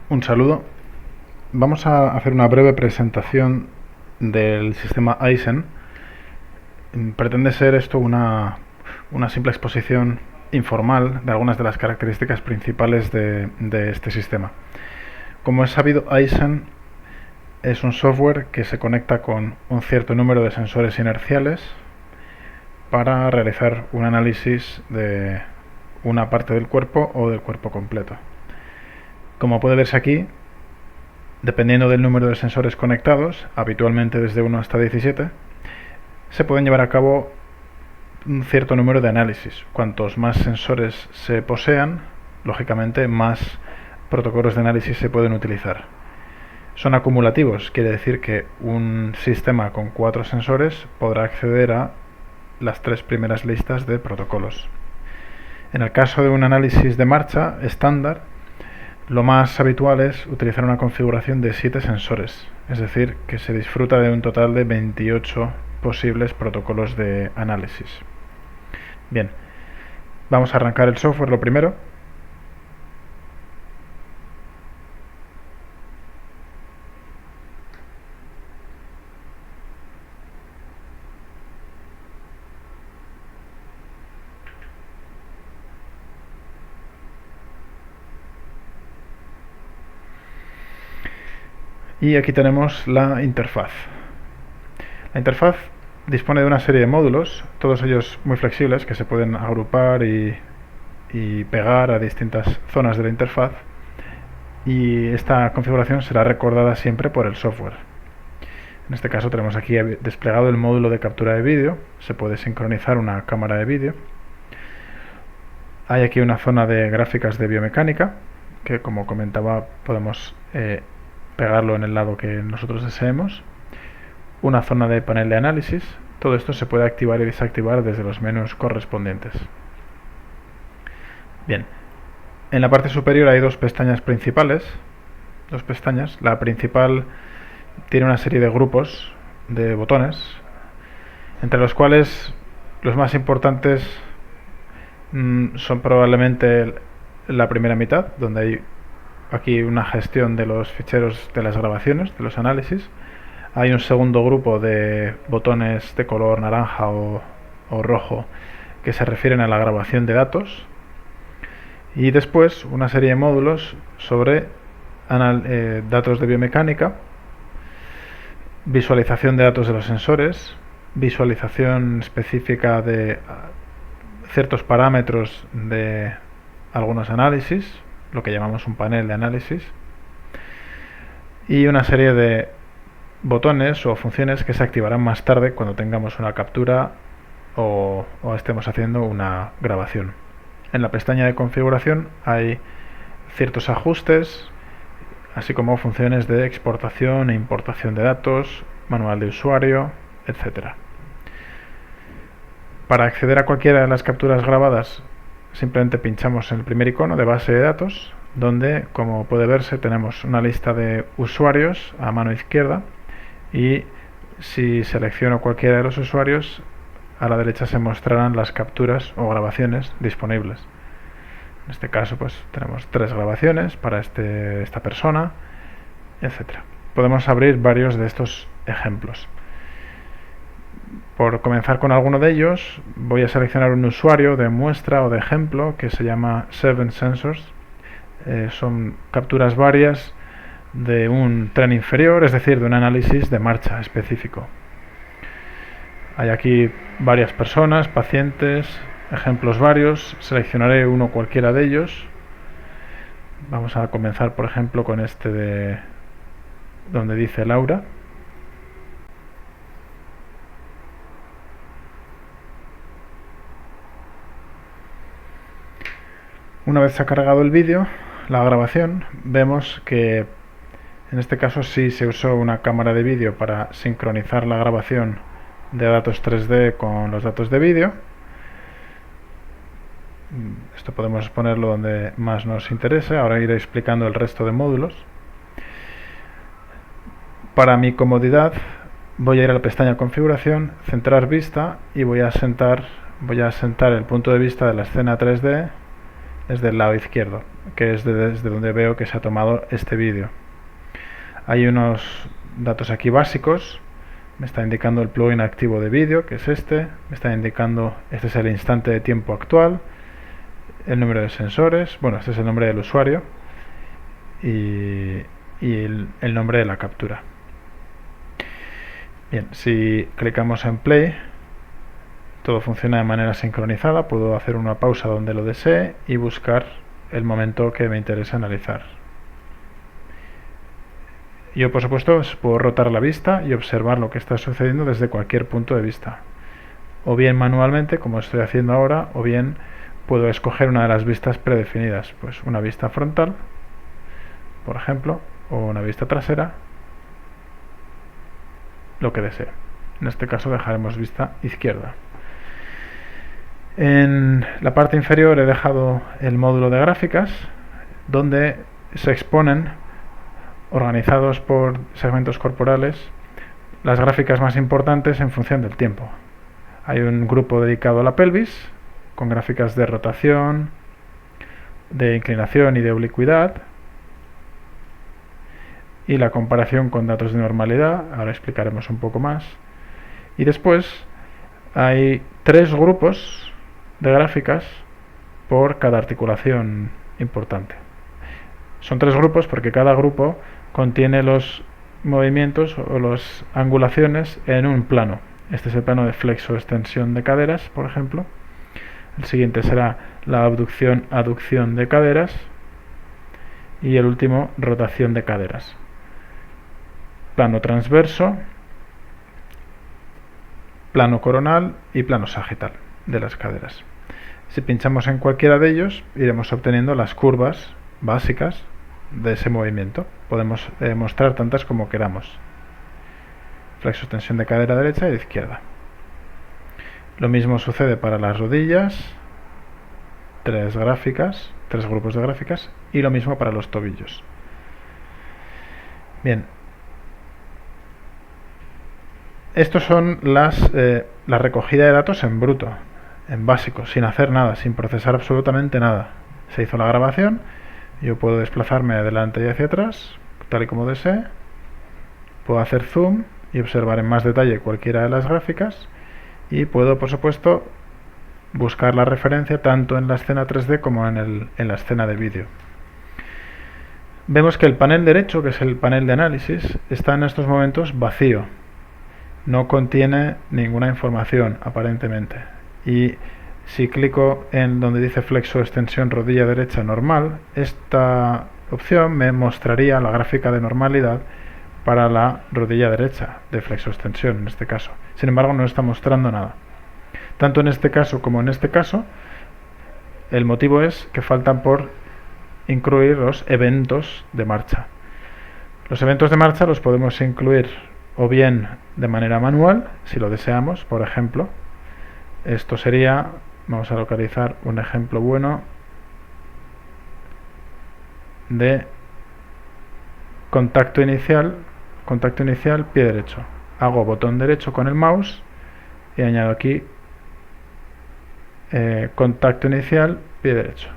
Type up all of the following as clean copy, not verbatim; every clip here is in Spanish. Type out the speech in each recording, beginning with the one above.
Un saludo. Vamos a hacer una breve presentación del sistema Aizen. Pretende ser esto una simple exposición informal de algunas de las características principales de este sistema. Como es sabido, Aizen es un software que se conecta con un cierto número de sensores inerciales para realizar un análisis de una parte del cuerpo o del cuerpo completo. Como puede verse aquí, dependiendo del número de sensores conectados, habitualmente desde 1 hasta 17, se pueden llevar a cabo un cierto número de análisis. Cuantos más sensores se posean, lógicamente más protocolos de análisis se pueden utilizar. Son acumulativos, quiere decir que un sistema con 4 sensores podrá acceder a las 3 primeras listas de protocolos. En el caso de un análisis de marcha estándar, lo más habitual es utilizar una configuración de 7 sensores, es decir, que se disfruta de un total de 28 posibles protocolos de análisis. Bien, vamos a arrancar el software lo primero. Y aquí tenemos la interfaz. La interfaz dispone de una serie de módulos, todos ellos muy flexibles, que se pueden agrupar y pegar a distintas zonas de la interfaz, y esta configuración será recordada siempre por el software. En este caso tenemos aquí desplegado el módulo de captura de vídeo, se puede sincronizar una cámara de vídeo. Hay aquí una zona de gráficas de biomecánica, que como comentaba podemos pegarlo en el lado que nosotros deseemos. Una zona de panel de análisis. Todo esto se puede activar y desactivar desde los menús correspondientes. Bien, en la parte superior hay dos pestañas principales. Dos pestañas. La principal tiene una serie de grupos de botones, entre los cuales los más importantes son probablemente la primera mitad, donde hay aquí una gestión de los ficheros de las grabaciones, de los análisis. Hay un segundo grupo de botones de color naranja o rojo que se refieren a la grabación de datos. Y después una serie de módulos sobre datos de biomecánica, visualización de datos de los sensores, visualización específica de ciertos parámetros de algunos análisis, lo que llamamos un panel de análisis, y una serie de botones o funciones que se activarán más tarde cuando tengamos una captura o estemos haciendo una grabación. En la pestaña de configuración hay ciertos ajustes, así como funciones de exportación e importación de datos, manual de usuario, etc. Para acceder a cualquiera de las capturas grabadas, simplemente pinchamos en el primer icono de base de datos, donde, como puede verse, tenemos una lista de usuarios a mano izquierda, y si selecciono cualquiera de los usuarios, a la derecha se mostrarán las capturas o grabaciones disponibles. En este caso pues tenemos 3 grabaciones para esta persona, etc. Podemos abrir varios de estos ejemplos. Por comenzar con alguno de ellos, voy a seleccionar un usuario de muestra o de ejemplo que se llama 7 Sensors. Son capturas varias de un tren inferior, es decir, de un análisis de marcha específico. Hay aquí varias personas, pacientes, ejemplos varios. Seleccionaré uno cualquiera de ellos. Vamos a comenzar, por ejemplo, con este de donde dice Laura. Una vez se ha cargado el vídeo, la grabación, vemos que en este caso sí se usó una cámara de vídeo para sincronizar la grabación de datos 3D con los datos de vídeo. Esto podemos ponerlo donde más nos interese. Ahora iré explicando el resto de módulos. Para mi comodidad voy a ir a la pestaña configuración, centrar vista, y voy a asentar el punto de vista de la escena 3D desde el lado izquierdo. que es desde donde veo que se ha tomado este vídeo. Hay unos datos aquí básicos. Me está indicando el plugin activo de vídeo, que es este. Me está indicando, este es el instante de tiempo actual, el número de sensores, bueno, este es el nombre del usuario y el nombre de la captura. Bien, si clicamos en play, todo funciona de manera sincronizada. Puedo hacer una pausa donde lo desee y buscar el momento que me interesa analizar. Yo, por supuesto, puedo rotar la vista y observar lo que está sucediendo desde cualquier punto de vista, o bien manualmente, como estoy haciendo ahora, o bien puedo escoger una de las vistas predefinidas, pues una vista frontal, por ejemplo, o una vista trasera, lo que desee. En este caso dejaremos vista izquierda. En la parte inferior he dejado el módulo de gráficas, donde se exponen, organizados por segmentos corporales, las gráficas más importantes en función del tiempo. Hay un grupo dedicado a la pelvis, con gráficas de rotación, de inclinación y de oblicuidad, y la comparación con datos de normalidad, ahora explicaremos un poco más. Y después hay 3 grupos de gráficas por cada articulación importante. Son 3 grupos porque cada grupo contiene los movimientos o las angulaciones en un plano. Este es el plano de flexo-extensión de caderas, por ejemplo. El siguiente será la abducción-aducción de caderas. Y el último, rotación de caderas. Plano transverso, plano coronal y plano sagital de las caderas. Si pinchamos en cualquiera de ellos, iremos obteniendo las curvas básicas de ese movimiento. Podemos mostrar tantas como queramos. Flexo-extensión de cadera derecha y de izquierda. Lo mismo sucede para las rodillas, 3 grupos de gráficas, y lo mismo para los tobillos. Bien. Estos son la recogida de datos en bruto, en básico, sin hacer nada, sin procesar absolutamente nada. Se hizo la grabación, yo puedo desplazarme adelante y hacia atrás, tal y como desee. Puedo hacer zoom y observar en más detalle cualquiera de las gráficas, y puedo, por supuesto, buscar la referencia tanto en la escena 3D como en la escena de vídeo. Vemos que el panel derecho, que es el panel de análisis, está en estos momentos vacío. No contiene ninguna información, aparentemente. Y si clico en donde dice flexo extensión rodilla derecha normal, esta opción me mostraría la gráfica de normalidad para la rodilla derecha de flexo extensión, en este caso. Sin embargo, no está mostrando nada. Tanto en este caso como en este caso, el motivo es que faltan por incluir los eventos de marcha. Los eventos de marcha los podemos incluir o bien de manera manual, si lo deseamos. Por ejemplo, esto sería, vamos a localizar un ejemplo bueno de contacto inicial, pie derecho. Hago botón derecho con el mouse y añado aquí contacto inicial, pie derecho.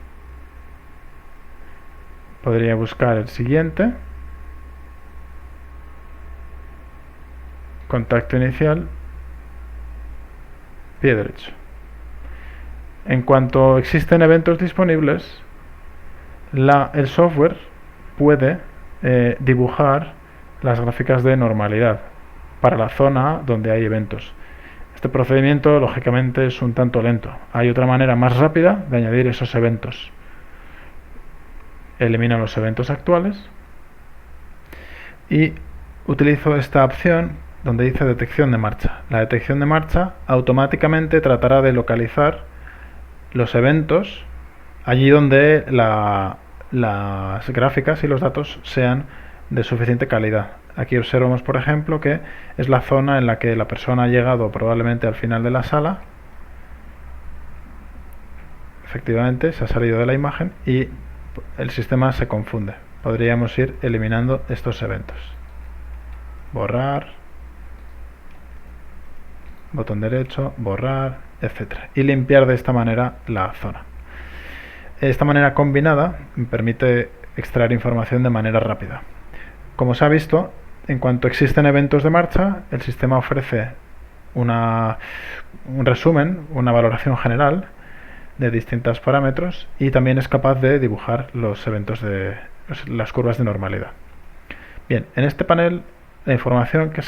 Podría buscar el siguiente, contacto inicial, pie derecho. En cuanto existen eventos disponibles, el software puede dibujar las gráficas de normalidad para la zona donde hay eventos. Este procedimiento, lógicamente, es un tanto lento. Hay otra manera más rápida de añadir esos eventos. Elimino los eventos actuales y utilizo esta opción donde dice detección de marcha. La detección de marcha automáticamente tratará de localizar los eventos allí donde las gráficas y los datos sean de suficiente calidad. Aquí observamos, por ejemplo, que es la zona en la que la persona ha llegado probablemente al final de la sala. Efectivamente, se ha salido de la imagen y el sistema se confunde. Podríamos ir eliminando estos eventos. Borrar, botón derecho, borrar, etcétera, y limpiar de esta manera la zona. Esta manera combinada permite extraer información de manera rápida. Como se ha visto, en cuanto existen eventos de marcha, el sistema ofrece un resumen, una valoración general de distintos parámetros y también es capaz de dibujar los eventos de las curvas de normalidad. Bien, en este panel la información que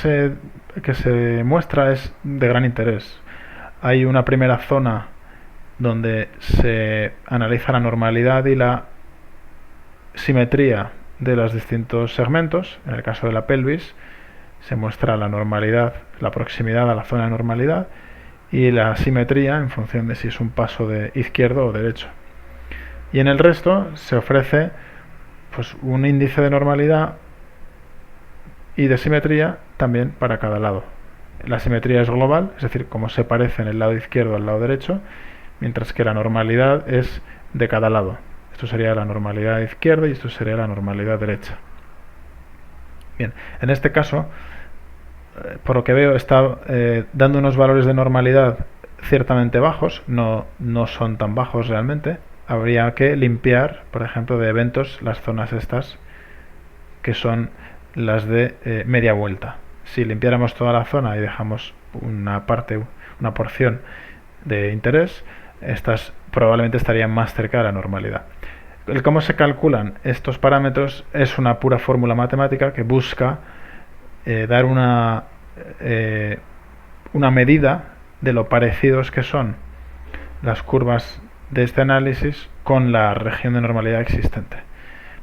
se muestra es de gran interés. Hay una primera zona donde se analiza la normalidad y la simetría de los distintos segmentos. En el caso de la pelvis se muestra la normalidad, la proximidad a la zona de normalidad y la simetría en función de si es un paso de izquierdo o derecho. Y en el resto se ofrece pues un índice de normalidad y de simetría también para cada lado. La simetría es global, es decir, cómo se parece en el lado izquierdo al lado derecho, mientras que la normalidad es de cada lado. Esto sería la normalidad izquierda y esto sería la normalidad derecha. Bien, en este caso, por lo que veo, está dando unos valores de normalidad ciertamente bajos, no son tan bajos realmente. Habría que limpiar, por ejemplo, de eventos las zonas estas que son las de media vuelta. Si limpiáramos toda la zona y dejamos una porción de interés, estas probablemente estarían más cerca de la normalidad. El cómo se calculan estos parámetros es una pura fórmula matemática que busca dar una medida de lo parecidos que son las curvas de este análisis con la región de normalidad existente.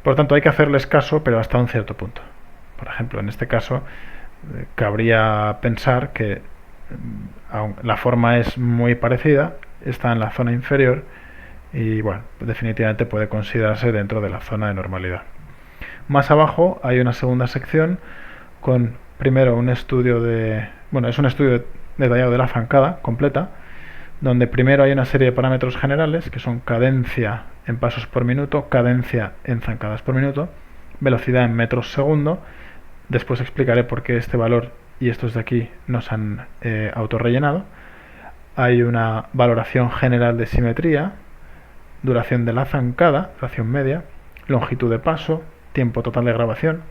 Por lo tanto, hay que hacerles caso, pero hasta un cierto punto. Por ejemplo, en este caso, cabría pensar que la forma es muy parecida, está en la zona inferior y, bueno, definitivamente puede considerarse dentro de la zona de normalidad. Más abajo hay una segunda sección con, primero, un estudio es un estudio detallado de la zancada completa, donde primero hay una serie de parámetros generales que son cadencia en pasos por minuto, cadencia en zancadas por minuto, velocidad en metros segundo. Después explicaré por qué este valor y estos de aquí nos han autorrellenado. Hay una valoración general de simetría, duración de la zancada, duración media, longitud de paso, tiempo total de grabación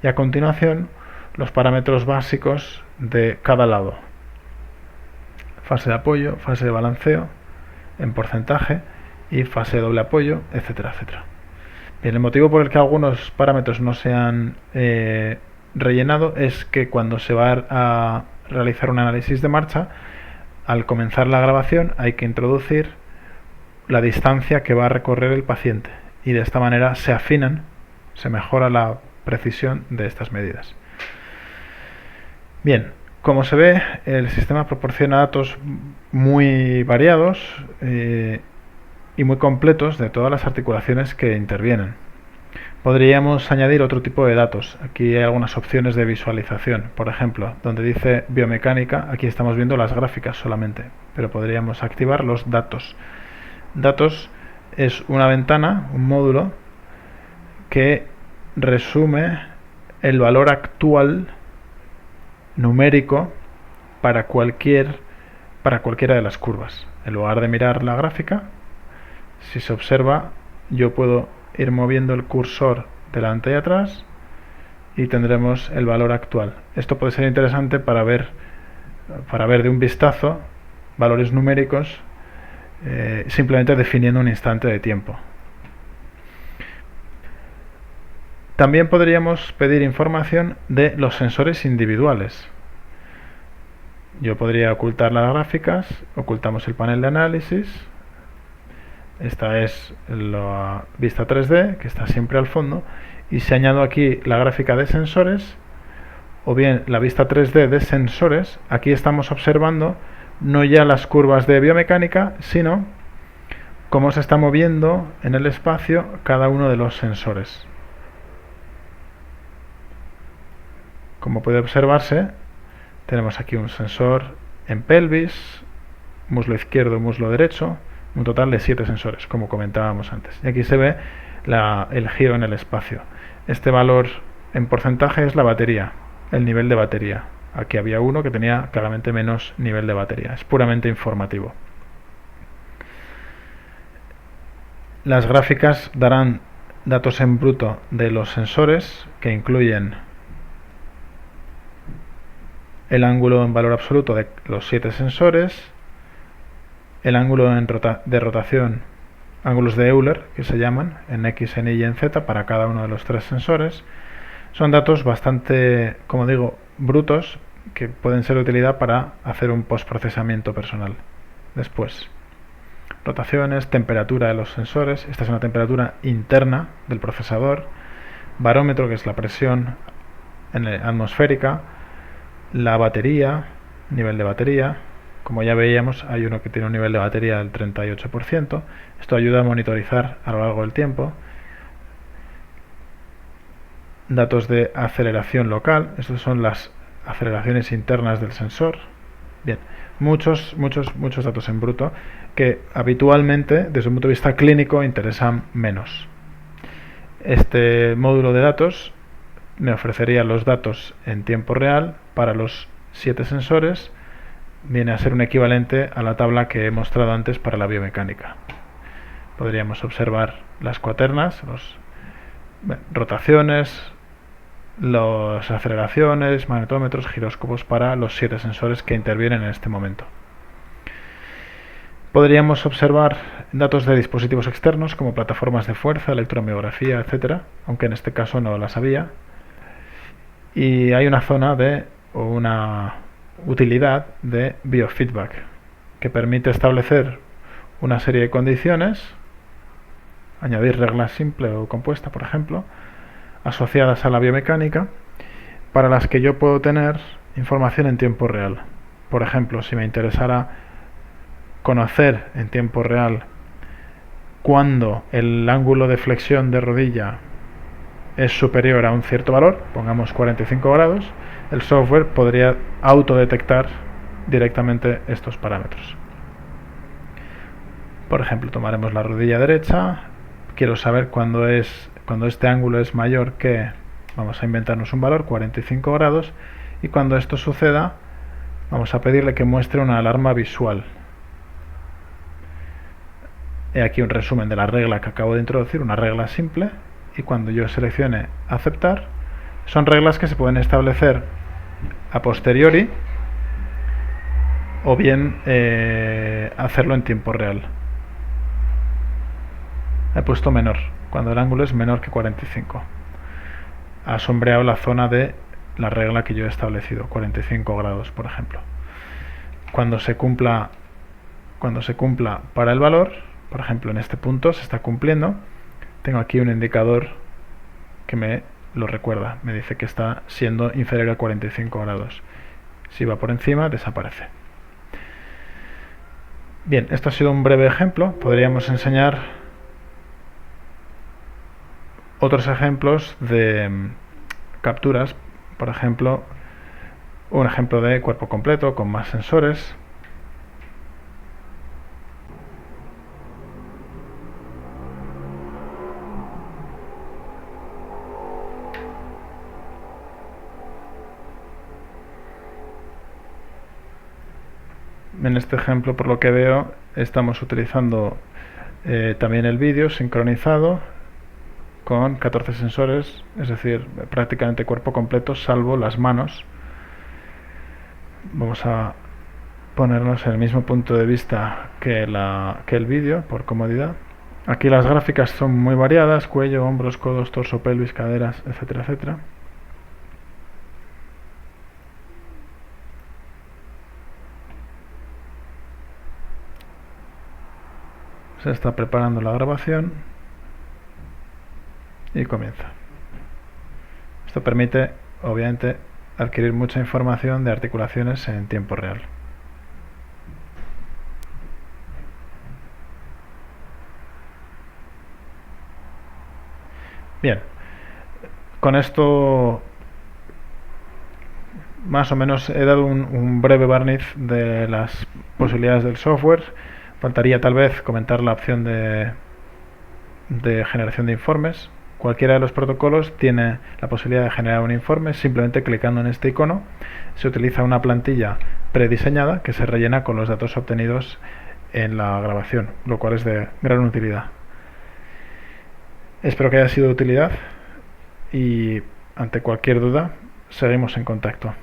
y a continuación los parámetros básicos de cada lado. Fase de apoyo, fase de balanceo en porcentaje y fase de doble apoyo, etcétera, etcétera. Bien, el motivo por el que algunos parámetros no se han rellenado es que cuando se va a realizar un análisis de marcha, al comenzar la grabación hay que introducir la distancia que va a recorrer el paciente y de esta manera se afinan, se mejora la precisión de estas medidas. Bien, como se ve, el sistema proporciona datos muy variados y muy completos de todas las articulaciones que intervienen. Podríamos añadir otro tipo de datos. Aquí hay algunas opciones de visualización. Por ejemplo, donde dice biomecánica, aquí estamos viendo las gráficas solamente, pero podríamos activar los datos. Datos es una ventana, un módulo, que resume el valor actual numérico para cualquiera de las curvas. En lugar de mirar la gráfica, si se observa, yo puedo ir moviendo el cursor delante y atrás y tendremos el valor actual. Esto puede ser interesante para ver de un vistazo valores numéricos simplemente definiendo un instante de tiempo. También podríamos pedir información de los sensores individuales. Yo podría ocultar las gráficas, ocultamos el panel de análisis. Esta es la vista 3D, que está siempre al fondo. Y si añado aquí la gráfica de sensores, o bien la vista 3D de sensores, aquí estamos observando no ya las curvas de biomecánica, sino cómo se está moviendo en el espacio cada uno de los sensores. Como puede observarse, tenemos aquí un sensor en pelvis, muslo izquierdo, muslo derecho, un total de 7 sensores, como comentábamos antes. Y aquí se ve el giro en el espacio. Este valor en porcentaje es la batería, el nivel de batería. Aquí había uno que tenía claramente menos nivel de batería. Es puramente informativo. Las gráficas darán datos en bruto de los sensores, que incluyen el ángulo en valor absoluto de los 7 sensores, el ángulo de rotación, ángulos de Euler, que se llaman, en X, en Y y en Z, para cada uno de los 3 sensores. Son datos bastante, como digo, brutos, que pueden ser de utilidad para hacer un postprocesamiento personal después. Rotaciones, temperatura de los sensores, esta es una temperatura interna del procesador, barómetro, que es la presión atmosférica, la batería, nivel de batería. Como ya veíamos, hay uno que tiene un nivel de batería del 38%. Esto ayuda a monitorizar a lo largo del tiempo. Datos de aceleración local, estas son las aceleraciones internas del sensor. Bien, muchos datos en bruto que habitualmente, desde un punto de vista clínico, interesan menos. Este módulo de datos me ofrecería los datos en tiempo real para los 7 sensores. Viene a ser un equivalente a la tabla que he mostrado antes para la biomecánica. Podríamos observar las cuaternas, rotaciones, las aceleraciones, magnetómetros, giróscopos para los 7 sensores que intervienen en este momento. Podríamos observar datos de dispositivos externos como plataformas de fuerza, electromiografía, etcétera, aunque en este caso no las había. Y hay una zona o una utilidad de biofeedback que permite establecer una serie de condiciones, añadir reglas simple o compuesta, por ejemplo, asociadas a la biomecánica, para las que yo puedo tener información en tiempo real. Por ejemplo, si me interesara conocer en tiempo real cuando el ángulo de flexión de rodilla es superior a un cierto valor, pongamos 45 grados, el software podría autodetectar directamente estos parámetros. Por ejemplo, tomaremos la rodilla derecha, quiero saber cuando este ángulo es mayor que, vamos a inventarnos un valor, 45 grados, y cuando esto suceda, vamos a pedirle que muestre una alarma visual. He aquí un resumen de la regla que acabo de introducir, una regla simple, y cuando yo seleccione aceptar, son reglas que se pueden establecer a posteriori o bien hacerlo en tiempo real. He puesto menor, cuando el ángulo es menor que 45. Ha sombreado la zona de la regla que yo he establecido, 45 grados, por ejemplo. Cuando se cumpla para el valor, por ejemplo, en este punto se está cumpliendo, tengo aquí un indicador que me lo recuerda, me dice que está siendo inferior a 45 grados. Si va por encima, desaparece. Bien, esto ha sido un breve ejemplo. Podríamos enseñar otros ejemplos de capturas, por ejemplo, un ejemplo de cuerpo completo con más sensores. En este ejemplo, por lo que veo, estamos utilizando también el vídeo sincronizado con 14 sensores, es decir, prácticamente cuerpo completo, salvo las manos. Vamos a ponernos en el mismo punto de vista que el vídeo, por comodidad. Aquí las gráficas son muy variadas: cuello, hombros, codos, torso, pelvis, caderas, etcétera, etcétera. Se está preparando la grabación y comienza. Esto permite, obviamente, adquirir mucha información de articulaciones en tiempo real. Bien, con esto más o menos he dado un breve barniz de las posibilidades del software. Faltaría tal vez comentar la opción de generación de informes. Cualquiera de los protocolos tiene la posibilidad de generar un informe. Simplemente clicando en este icono se utiliza una plantilla prediseñada que se rellena con los datos obtenidos en la grabación, lo cual es de gran utilidad. Espero que haya sido de utilidad y ante cualquier duda seguimos en contacto.